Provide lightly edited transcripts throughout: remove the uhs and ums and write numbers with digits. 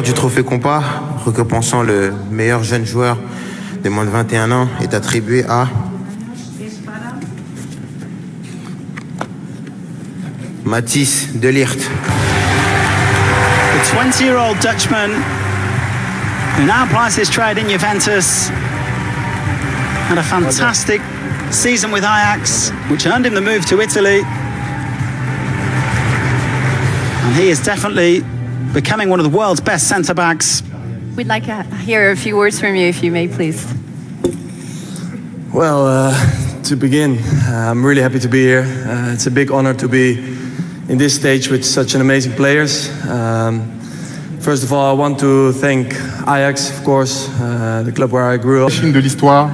Du trophée Compas, récompensant le meilleur jeune joueur des moins de 21 ans, est attribué à Matthijs de Ligt. The 20-year-old Dutchman who now plies his trade in Juventus had a fantastic season with Ajax, which earned him the move to Italy. And he is definitely becoming one of the world's best centre-backs. We'd like to hear a few words from you, if you may, please. Well, to begin, I'm really happy to be here. It's a big honor to be in this stage with such an amazing players. First of all, I want to thank Ajax, of course, the club where I grew up. Machine de l'histoire,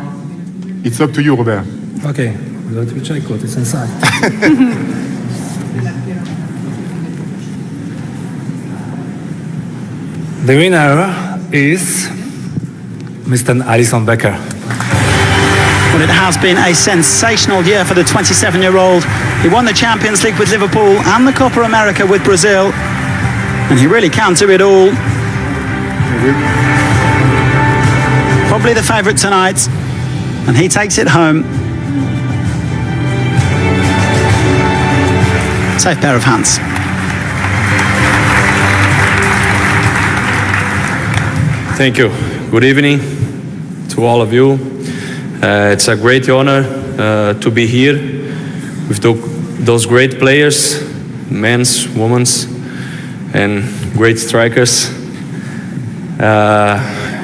it's up to you, Robert. Okay, let me check what is inside. The winner is Mr. Alisson Becker. Well, it has been a sensational year for the 27-year-old. He won the Champions League with Liverpool and the Copa America with Brazil. And he really can do it all. Probably the favourite tonight. And he takes it home. Safe pair of hands. Thank you. Good evening to all of you. It's a great honor to be here with those great players, men's, women's, and great strikers.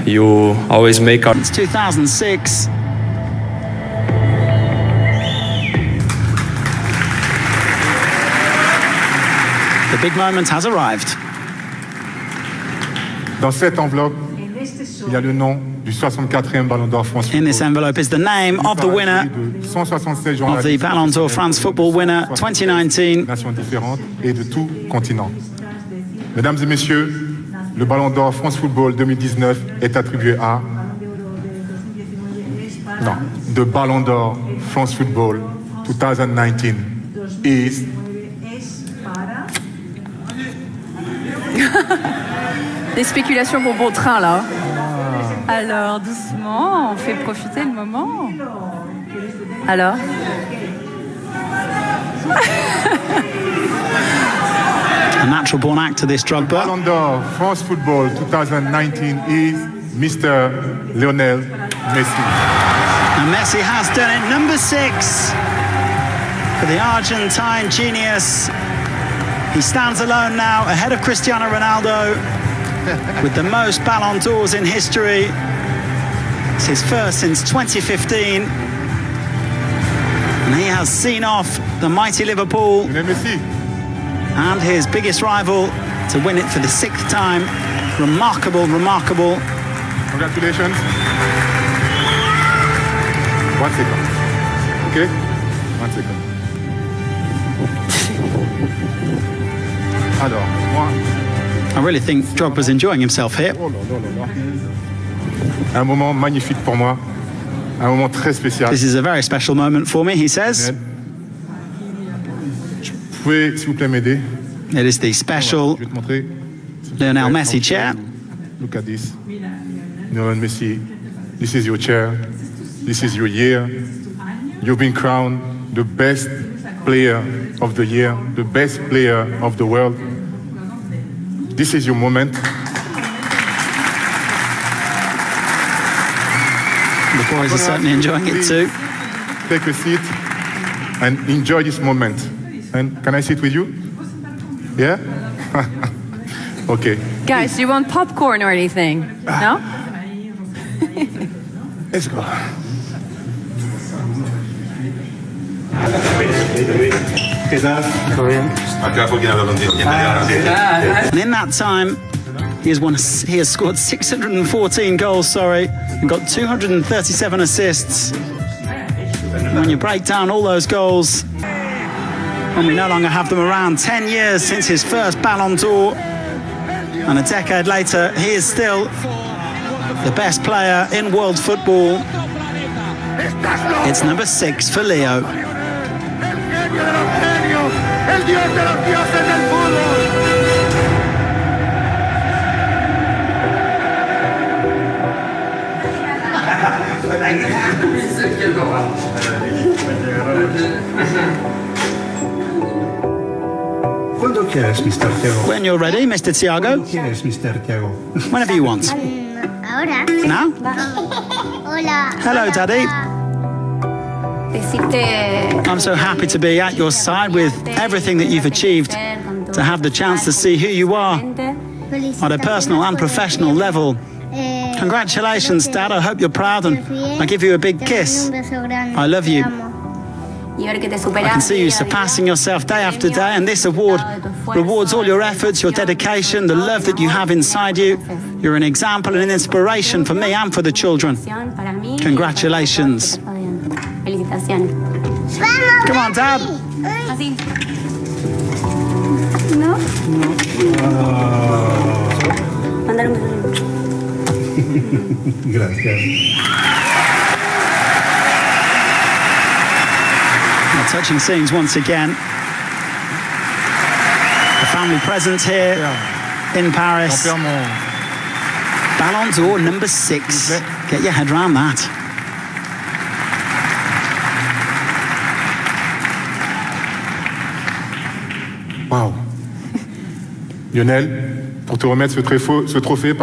You always make our... It's 2006. The big moment has arrived. Dans cette enveloppe, il y a le nom du 64e Ballon d'Or France. In this envelope is the name of the winner of the Ballon d'Or France Football winner 2019. Nations différentes et de tout continent. Mesdames et messieurs, le Ballon d'Or France Football 2019 est attribué à... Non, the Ballon d'Or France Football 2019 is... Des spéculations pour bon train, là. Alors, doucement, on fait profiter le moment. Alors A natural-born actor, this Drogba. Ballon d'Or France Football 2019 is Mr. Lionel Messi. And Messi has done it. Number 6 for the Argentine genius. He stands alone now, ahead of Cristiano Ronaldo, with the most Ballon d'Ors in history. It's his first since 2015. And he has seen off the mighty Liverpool and his biggest rival to win it for the 6th time. Remarkable, remarkable. Congratulations. 1 second. Okay? 1 second. Alors, moi... I really think Drogba's enjoying himself here. Un moment magnifique pour moi. Un moment très spécial. This is a very special moment for me, he says. Vous pouvez, s'il vous plaît, m'aider? It is the special Je vais te montrer. Lionel Messi chair. Look at this. Lionel Messi, this is your chair. This is your year. You've been crowned the best player of the year, the best player of the world. This is your moment. The boys are certainly enjoying it too. Take a seat and enjoy this moment. And can I sit with you? Yeah? Okay. Guys, do you want popcorn or anything? No? Let's go. And in that time, he has scored 614 goals, and got 237 assists. And when you break down all those goals, and we no longer have them around, 10 years since his first Ballon d'Or, and a decade later, he is still the best player in world football. It's number 6 for Leo. Cuando quieres, Mr. Thiago. When you're ready, Mr. Thiago. ¿Quieres, Mr. Thiago? Whenever you want. Ahora. Now? Hola. Hello, Daddy. Decirte... I'm so happy to be at your side with everything that you've achieved, to have the chance to see who you are on a personal and professional level. Congratulations, Dad. I hope you're proud, and I give you a big kiss. I love you. I can see you surpassing yourself day after day, and this award rewards all your efforts, your dedication, the love that you have inside you. You're an example and an inspiration for me and for the children. Congratulations. Come on, Dad. ¿No? Gracias. Touching scenes once again. The family present here in Paris. Ballon d'Or number 6. Get your head around that. Wow. Lionel, pour te remettre ce trophée,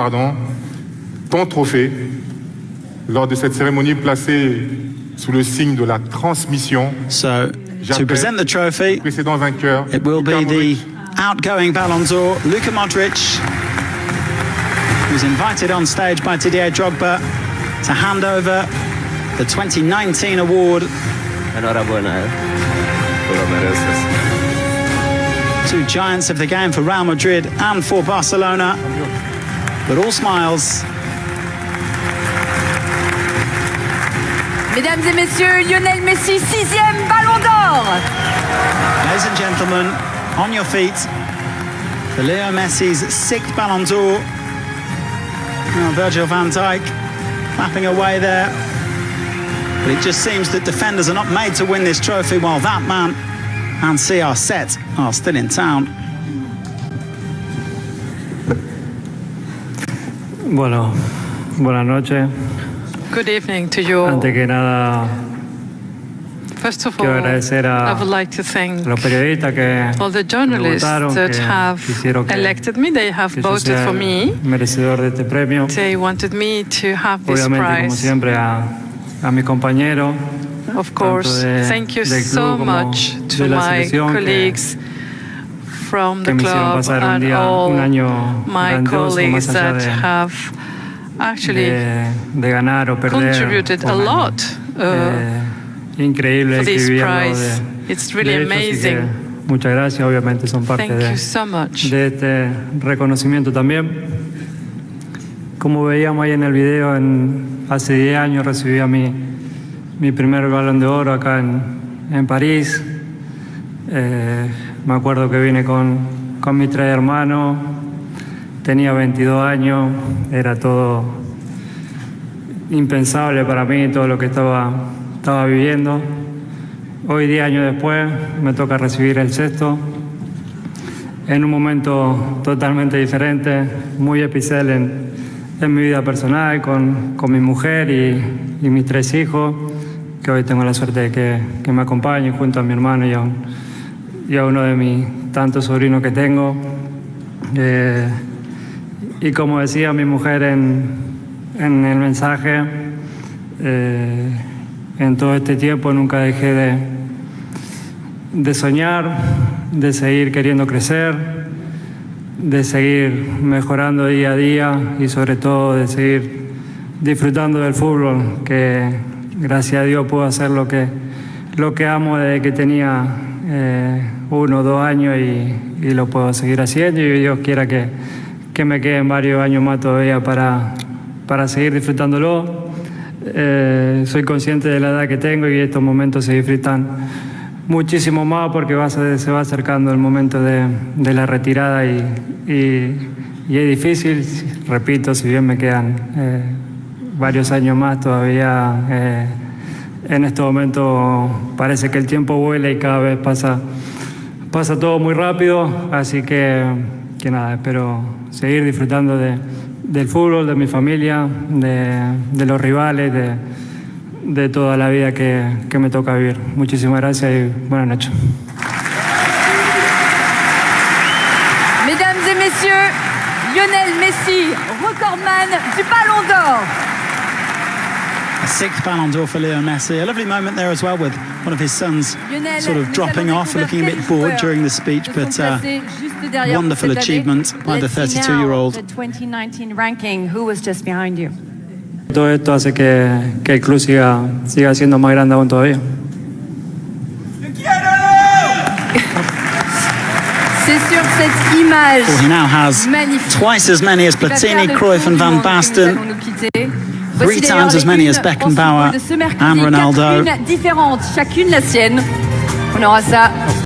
ton trophée, lors de cette cérémonie placée sous le signe de la transmission. So, to present the trophy, précédent vainqueur, it will be the outgoing Ballon d'Or, Luka Modric, who's invited on stage by Didier Drogba to hand over the 2019 award. Enhorabuena, tú lo mereces. Two giants of the game for Real Madrid and for Barcelona, but all smiles. Mesdames et messieurs, Lionel Messi, 6e Ballon d'Or. Ladies and gentlemen, on your feet, for Leo Messi's 6th Ballon d'Or. Now Virgil van Dijk clapping away there. But it just seems that defenders are not made to win this trophy, while that man and CR7 are still in town. Bueno, buenas noches. Good evening to you all. Antes que nada, First of all, quiero agradecer I a would like to thank los periodistas que all the me journalists votaron, that que have quisieron elected me. They have que yo voted sea for me. merecedor de este premio. They wanted me to have this Obviamente, como prize. siempre, a mis compañeros. Of course, thank you so much to my colleagues from the club and all my colleagues that have actually de ganar o perder, contributed a lot increíble for this escribiendo prize. It's really de hecho, así amazing. que muchas gracias, obviamente son parte Thank you so much. de este reconocimiento también. Como veíamos ahí en el video, hace 10 años recibí a mi primer Balón de Oro acá en París. Me acuerdo que vine con mis 3 hermanos, tenía 22 años, era todo impensable para mí, todo lo que estaba viviendo. Hoy, 10 años después, me toca recibir el 6º, en un momento totalmente diferente, muy especial en mi vida personal, con mi mujer y mis 3 hijos, que hoy tengo la suerte de que me acompañen junto a mi hermano y a uno de mis tantos sobrinos que tengo. Y como decía mi mujer en el mensaje, en todo este tiempo nunca dejé de soñar, de seguir queriendo crecer, de seguir mejorando día a día y sobre todo de seguir disfrutando del fútbol, que gracias a Dios puedo hacer lo que amo desde que tenía 1 o 2 años y lo puedo seguir haciendo, y Dios quiera que me queden varios años más todavía para seguir disfrutándolo. Soy consciente de la edad que tengo y estos momentos se disfrutan muchísimo más porque se va acercando el momento de la retirada y es difícil, repito, si bien me quedan varios años más todavía, en estos momentos parece que el tiempo vuela y cada vez pasa todo muy rápido, así que nada, espero seguir disfrutando del fútbol, de mi familia, de los rivales, de toda la vida que me toca vivir. Muchísimas gracias y buenas noches. Mesdames et messieurs, Lionel Messi, recordman du Ballon d'Or. A sixth Ballon d'Or for Leo Messi. A lovely moment there as well with one of his sons sort of dropping off, looking a bit bored during the speech, but wonderful achievement by the 32-year-old. The 2019 ranking, who was just behind you? Todo esto hace que el club siga siendo más grande aún todavía. C'est sur cette image He now has magnifique. twice as many as Platini, Cruyff and Van Basten. Three times as many as Beckenbauer and Ronaldo. Chacune différente, chacune la sienne. On aura ça